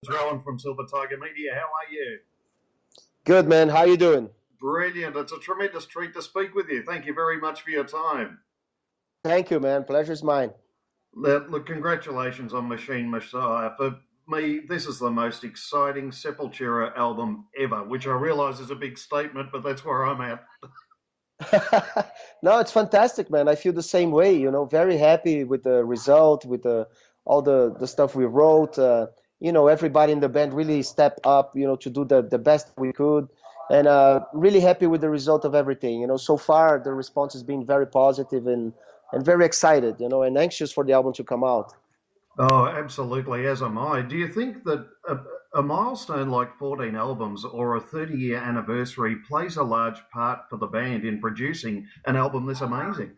It's Rowan from Silver Tiger Media. How are you? Good, man. How you doing? Brilliant. It's a tremendous treat to speak with you. Thank you very much for your time. Thank you, man. Pleasure's mine. Look, congratulations on Machine Messiah. For me, this is the most exciting Sepultura album ever, which I realise is a big statement, but that's where I'm at. No, it's fantastic, man. I feel the same way, very happy with the result, with all the stuff we wrote. Everybody in the band really stepped up, to do the best we could. And really happy with the result of everything. So far the response has been very positive and very excited, and anxious for the album to come out. Oh, absolutely, as am I. Do you think that a milestone like 14 albums or a 30-year anniversary plays a large part for the band in producing an album this amazing?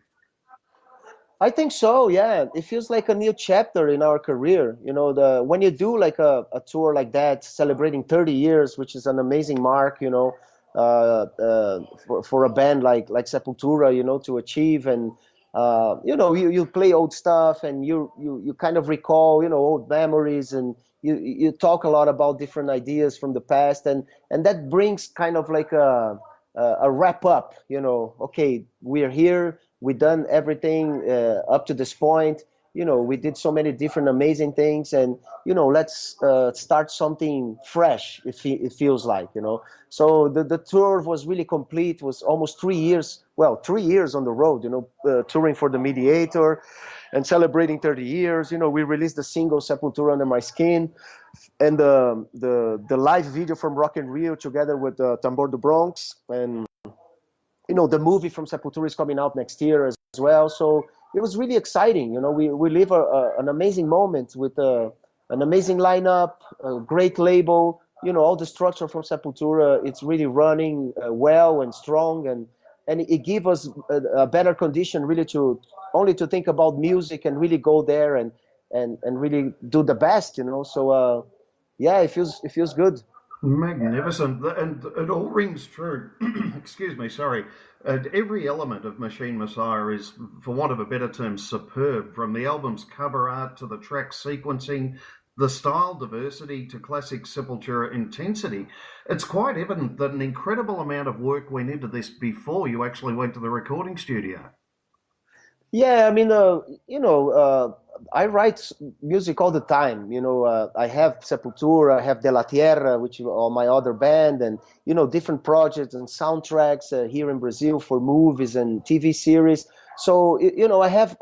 I think so, yeah. It feels like a new chapter in our career. The when you do like a tour like that, celebrating 30 years, which is an amazing mark, for a band like Sepultura, to achieve. And you play old stuff and you kind of recall, old memories, and you talk a lot about different ideas from the past, and that brings kind of like a wrap up. Okay, we're here, we done everything up to this point. We did so many different amazing things, and let's start something fresh. It feels like. So the tour was really complete. It was almost 3 years. Well, 3 years on the road. Touring for the Mediator, and celebrating 30 years. We released the single Sepultura Under My Skin, and the live video from Rock in Rio together with Tambor do Bronx, and the movie from Sepultura is coming out next year as well. So it was really exciting. We live an amazing moment with an amazing lineup, a great label. All the structure from Sepultura, it's really running well and strong, and it gives us a better condition really to only to think about music and really go there and really do the best. So yeah, it feels good. Magnificent, and it all rings true. Excuse me, sorry. Every element of Machine Messiah is, for want of a better term, superb. From the album's cover art to the track sequencing, the style diversity to classic Sepultura intensity. It's quite evident that an incredible amount of work went into this before you actually went to the recording studio. Yeah, I mean, I write music all the time. I have Sepultura, I have De La Tierra, which are my other band, and different projects and soundtracks here in Brazil for movies and TV series. So I have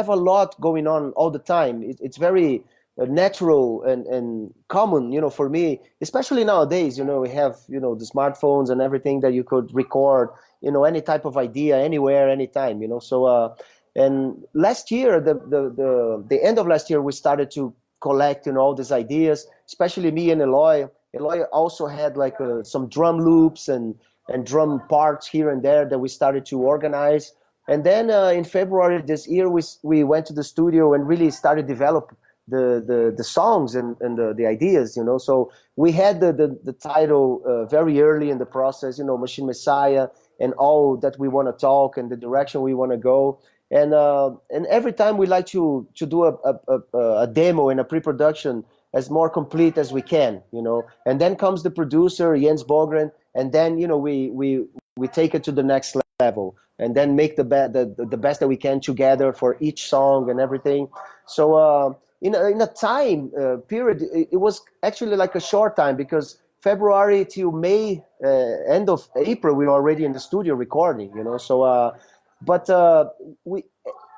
a lot going on all the time. It's very natural and common, for me, especially nowadays. We have the smartphones and everything that you could record, any type of idea anywhere, anytime. So. And last year, the end of last year, we started to collect, all these ideas, especially me and Eloy. Eloy also had like some drum loops and drum parts here and there that we started to organize. And then in February this year, we went to the studio and really started develop the songs and the ideas. So we had the title very early in the process, Machine Messiah, and all that we want to talk and the direction we want to go. And every time we like to do a demo and a pre-production as more complete as we can. And then comes the producer Jens Bogren, and then we take it to the next level, and then make the best that we can together for each song and everything. So in a time period, it was actually like a short time, because February till May, end of April, we were already in the studio recording. So. But we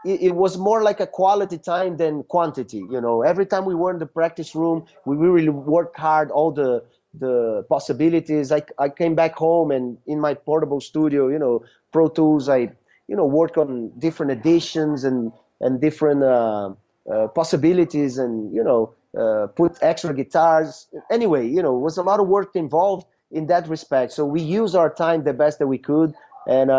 it was more like a quality time than quantity. Every time we were in the practice room, we really worked hard, all the possibilities. I came back home, and in my portable studio, Pro Tools, I work on different editions and different possibilities, and put extra guitars. Anyway, it was a lot of work involved in that respect. So we used our time the best that we could, and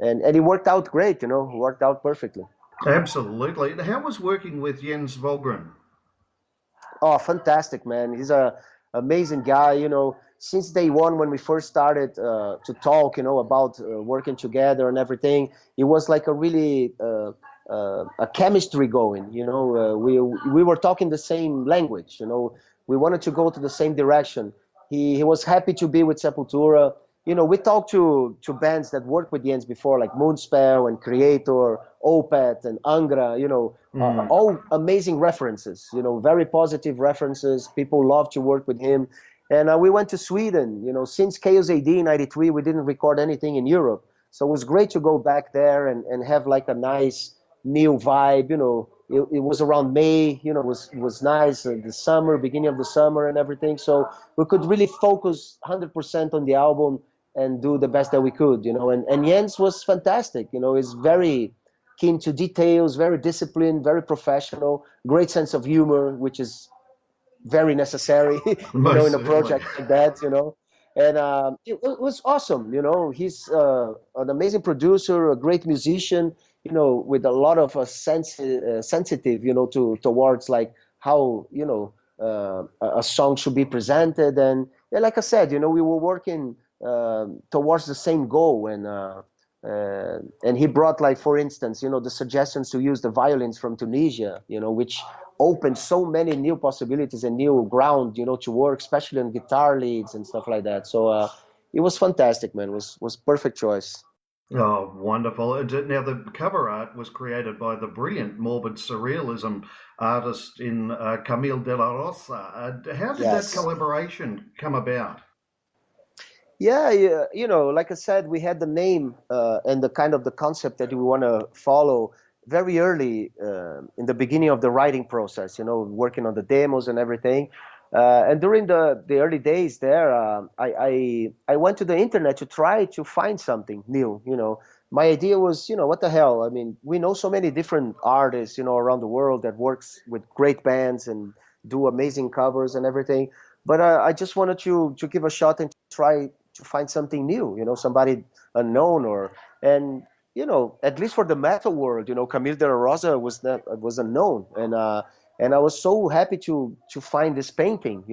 it worked out great. It worked out perfectly. Absolutely. How was working with Jens Volgren? Oh, fantastic, man. He's a amazing guy. Since day one, when we first started to talk, about working together and everything, it was like a really a chemistry going. We were talking the same language. We wanted to go to the same direction. He was happy to be with Sepultura. We talked to bands that worked with Jens before, like Moonspell and Creator, Opeth and Angra, Mm. all amazing references, very positive references. People love to work with him. And we went to Sweden. Since Chaos AD in 93, we didn't record anything in Europe. So it was great to go back there and have like a nice new vibe. It was around May, was nice, the summer, beginning of the summer and everything. So we could really focus 100% on the album and do the best that we could, and Jens was fantastic. He's very keen to details, very disciplined, very professional, great sense of humor, which is very necessary, Most in a certainly. project like that, And it was awesome. He's an amazing producer, a great musician, with a lot of sensitive, towards like how, a song should be presented. And yeah, like I said, we were working towards the same goal. And he brought, like, for instance, the suggestions to use the violins from Tunisia, which opened so many new possibilities and new ground, to work, especially on guitar leads and stuff like that. So it was fantastic, man. It was perfect choice. Oh, wonderful. Now, the cover art was created by the brilliant morbid surrealism artist in Camille De La Rosa. How did that Yes. collaboration come about? Yeah, yeah, like I said, we had the name and the kind of the concept that we want to follow very early in the beginning of the writing process, working on the demos and everything. And during the early days there, I went to the internet to try to find something new. My idea was, what the hell? I mean, we know so many different artists, around the world that works with great bands and do amazing covers and everything. But I just wanted to give a shot and try to find something new, somebody unknown and at least for the metal world, Camille De Rosa was unknown, and I was so happy to find this painting,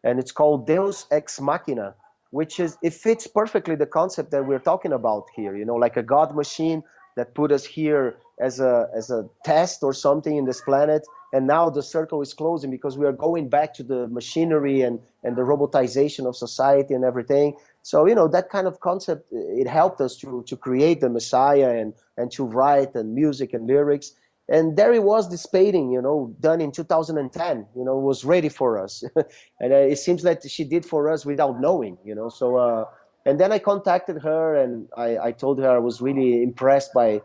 and it's called Deus Ex Machina, which is it fits perfectly the concept that we're talking about here, like a god machine that put us here as a test or something in this planet, and now the circle is closing because we are going back to the machinery and the robotization of society and everything. So that kind of concept, it helped us to create the Messiah and to write and music and lyrics. And there it was, this painting, done in 2010, was ready for us. And it seems like she did for us without knowing, So and then I contacted her and I told her I was really impressed by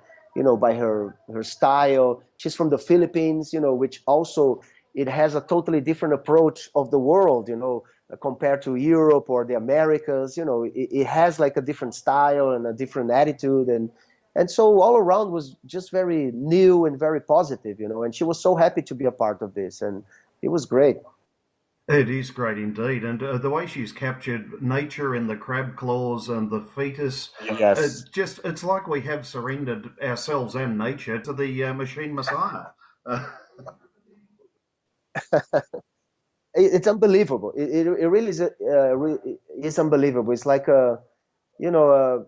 by her style. She's from the Philippines, which also it has a totally different approach of the world, compared to Europe or the Americas. It has like a different style and a different attitude, and so all around was just very new and very positive, And she was so happy to be a part of this, and it was great. It is great indeed. And the way she's captured nature in the crab claws and the fetus, Yes. it's like we have surrendered ourselves and nature to the machine messiah. Uh, It's unbelievable. It really is. It's unbelievable. It's like you know,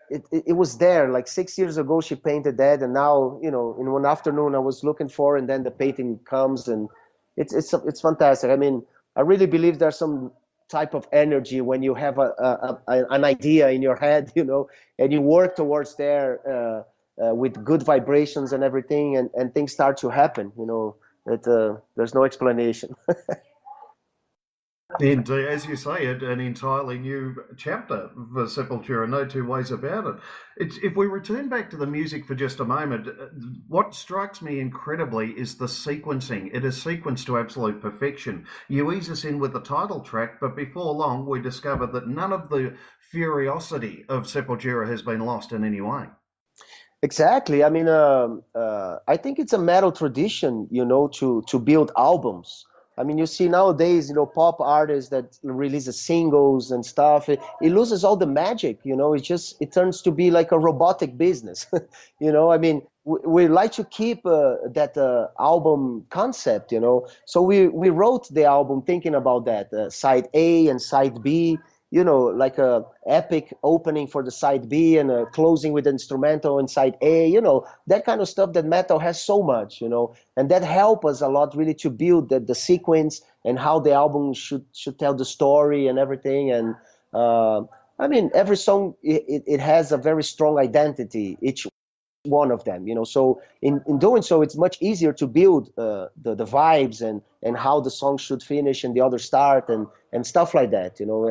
it was there like 6 years ago. She painted that, and now in one afternoon I was looking for, and then the painting comes, and it's fantastic. I mean, I really believe there's some type of energy when you have an idea in your head, and you work towards there with good vibrations and everything, and things start to happen. There's no explanation. Indeed, as you say, an entirely new chapter for Sepultura, no two ways about it. If we return back to the music for just a moment, what strikes me incredibly is the sequencing. It is sequenced to absolute perfection. You ease us in with the title track, but before long we discover that none of the furiosity of Sepultura has been lost in any way. Exactly. I mean, I think it's a metal tradition, to build albums. I mean, you see nowadays, pop artists that release singles and stuff. It loses all the magic. It turns to be like a robotic business. I mean, we like to keep that album concept. So we wrote the album thinking about that, side A and side B, you know, like a epic opening for the side B and a closing with instrumental in side A, you know, that kind of stuff that metal has so much, you know, and that help us a lot really to build the sequence and how the album should tell the story and everything. And uh, I mean, every song it has a very strong identity. Each one of them, you know. So in doing so, it's much easier to build the vibes and how the song should finish and the other start and stuff like that, you know.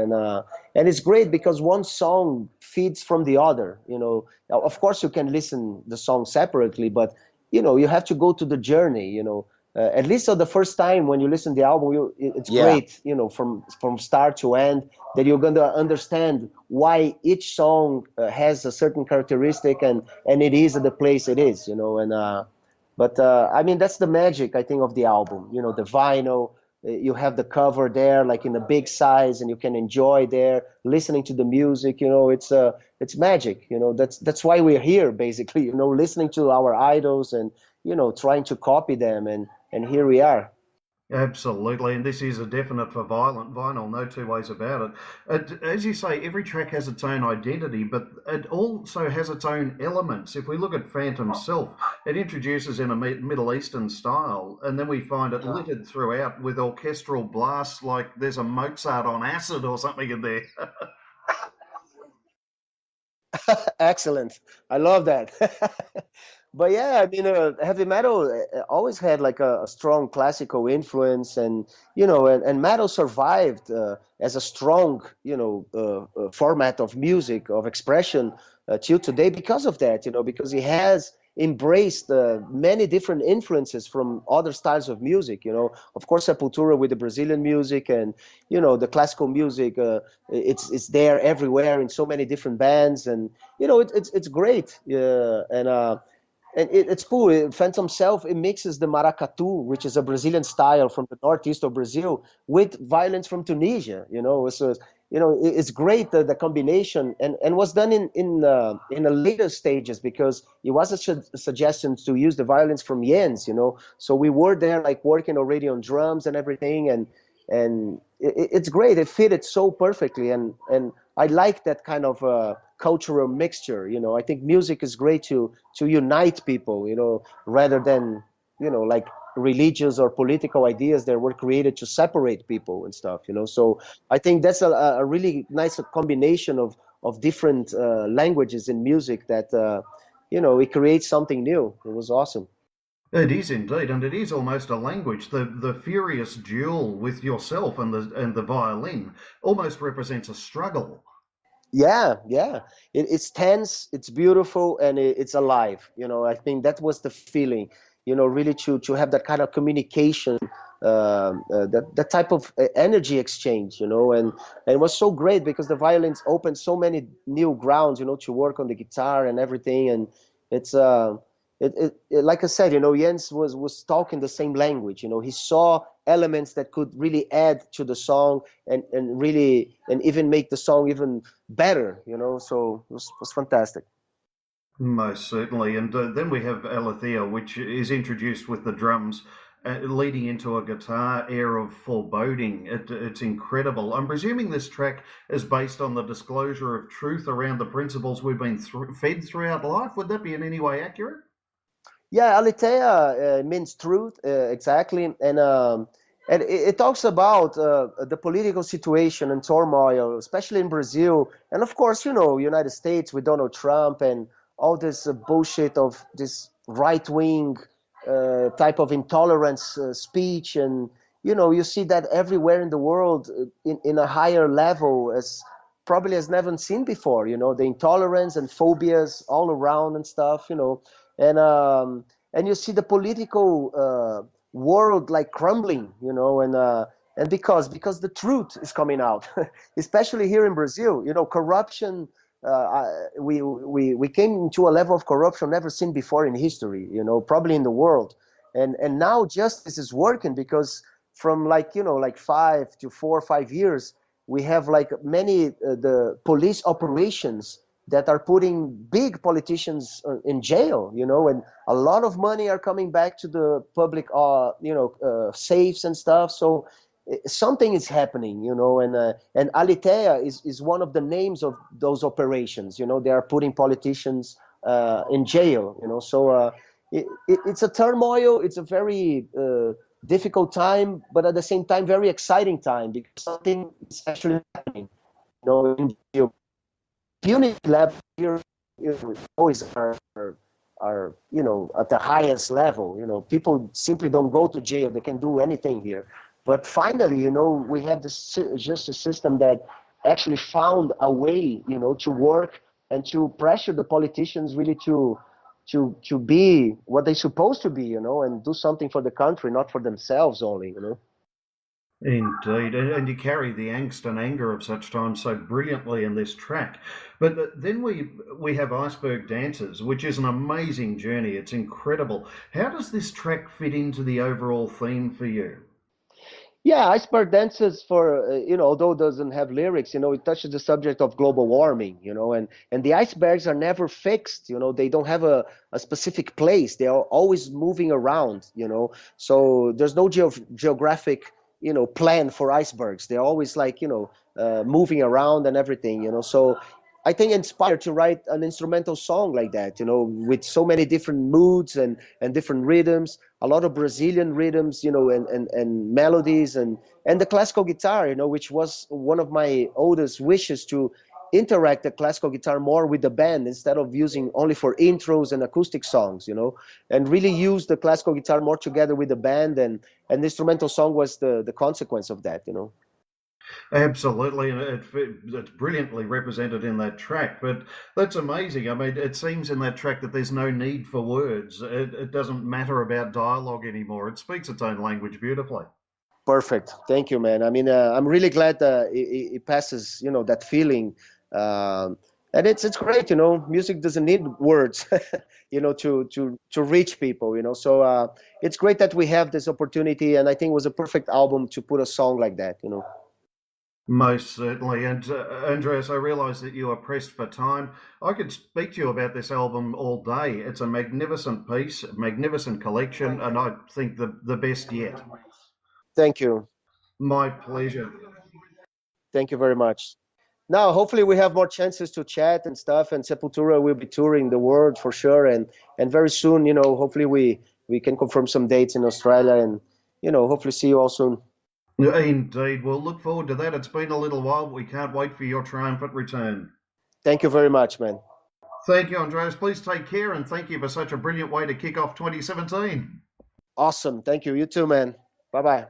And it's great because one song feeds from the other, you know. Now, of course, you can listen the song separately, but you know, you have to go to the journey, you know. At least on the first time when you listen to the album, it's Yeah. great, you know, from start to end, that you're going to understand why each song has a certain characteristic and it is at the place it is, you know. And but I mean, that's the magic, I think, of the album. You know, the vinyl. You have the cover there, like in a big size, and you can enjoy there listening to the music. You know, it's magic. You know, that's why we're here, basically. You know, listening to our idols and you know trying to copy them, and here we are. Absolutely, and this is a definite for violent vinyl, no two ways about it. As you say, every track has its own identity, but it also has its own elements. If we look at Phantom Self, it introduces in a Middle Eastern style, and then we find it littered throughout with orchestral blasts like there's a Mozart on acid or something in there. Excellent. I love that. But yeah, I mean, heavy metal always had like a strong classical influence, and you know, and metal survived as a strong, you know, format of music of expression till today because of that. You know, because it has embraced many different influences from other styles of music. You know, of course, Sepultura with the Brazilian music, and you know, the classical music. It's there everywhere in so many different bands, and you know, it's great. And it's cool. Phantom Self, it mixes the maracatu, which is a Brazilian style from the northeast of Brazil, with violence from Tunisia. You know, so you know it's great the combination, and was done in the later stages because it was a suggestion to use the violence from Jens. You know, so we were there like working already on drums and everything, and it's great. It fitted so perfectly, and I like that kind of cultural mixture. You know, I think music is great to unite people. You know, rather than you know like religious or political ideas that were created to separate people and stuff. You know, so I think that's a really nice combination of different languages in music that you know it creates something new. It was awesome. It is indeed, and it is almost a language. The furious duel with yourself and the violin almost represents a struggle. Yeah, yeah. It's tense, it's beautiful, and it's alive. You know, I think that was the feeling. You know, really to have that kind of communication, that type of energy exchange. You know, and it was so great because the violins opened so many new grounds. You know, to work on the guitar and everything, and it's like I said, you know, Jens was talking the same language. You know, he saw elements that could really add to the song and really and even make the song even better. You know, so it was fantastic. Most certainly. And then we have Alethea, which is introduced with the drums, leading into a guitar air of foreboding. It's incredible. I'm presuming this track is based on the disclosure of truth around the principles we've been fed throughout life. Would that be in any way accurate? Yeah, Aletheia means truth, exactly, and it talks about the political situation and turmoil, especially in Brazil, and of course, you know, United States with Donald Trump and all this bullshit of this right-wing type of intolerance speech, and you know, you see that everywhere in the world in a higher level as probably as never seen before. You know, the intolerance and phobias all around and stuff. You know, and you see the political world like crumbling, you know, and because the truth is coming out, especially here in Brazil, you know, corruption. We came into a level of corruption never seen before in history, you know, probably in the world, and now justice is working because from like you know like 5 to 4 or 5 years we have like many the police operations that are putting big politicians in jail, you know, and a lot of money are coming back to the public, you know, safes and stuff. So something is happening, and Alitea is one of the names of those operations. They are putting politicians in jail. So it's a turmoil. It's a very difficult time, but at the same time, very exciting time because something is actually happening. In the unity level here, always are at the highest level. People simply don't go to jail; they can do anything here. But finally, we have this justice system that actually found a way, to work and to pressure the politicians really to be what they're supposed to be, and do something for the country, not for themselves only. Indeed, and you carry the angst and anger of such times so brilliantly in this track. But then we have Iceberg Dances, which is an amazing journey. It's incredible. How does this track fit into the overall theme for you? Yeah, Iceberg Dances for, although it doesn't have lyrics, it touches the subject of global warming, and the icebergs are never fixed, they don't have a specific place. They are always moving around, so there's no geographic, plan for icebergs. They're always like, moving around and everything, so I think inspired to write an instrumental song like that, with so many different moods and different rhythms, a lot of Brazilian rhythms, and melodies and the classical guitar, which was one of my oldest wishes to interact the classical guitar more with the band instead of using only for intros and acoustic songs, and really use the classical guitar more together with the band and the instrumental song was the consequence of that. Absolutely, and it's brilliantly represented in that track. But that's amazing. I mean, it seems in that track that there's no need for words. It doesn't matter about dialogue anymore. It speaks its own language beautifully. Perfect. Thank you, man. I mean, I'm really glad it passes, that feeling. And it's great, music doesn't need words, to reach people, So it's great that we have this opportunity, and I think it was a perfect album to put a song like that. Most certainly. And Andreas, I realise that you are pressed for time. I could speak to you about this album all day. It's a magnificent piece, magnificent collection, and I think the best yet. Thank you. My pleasure. Thank you very much. Now, hopefully, we have more chances to chat and stuff. And Sepultura will be touring the world for sure. And very soon, hopefully, we can confirm some dates in Australia and, hopefully see you all soon. Indeed. We'll look forward to that. It's been a little while, but we can't wait for your triumphant return. Thank you very much, man. Thank you, Andreas. Please take care, and thank you for such a brilliant way to kick off 2017. Awesome. Thank you. You too, man. Bye bye.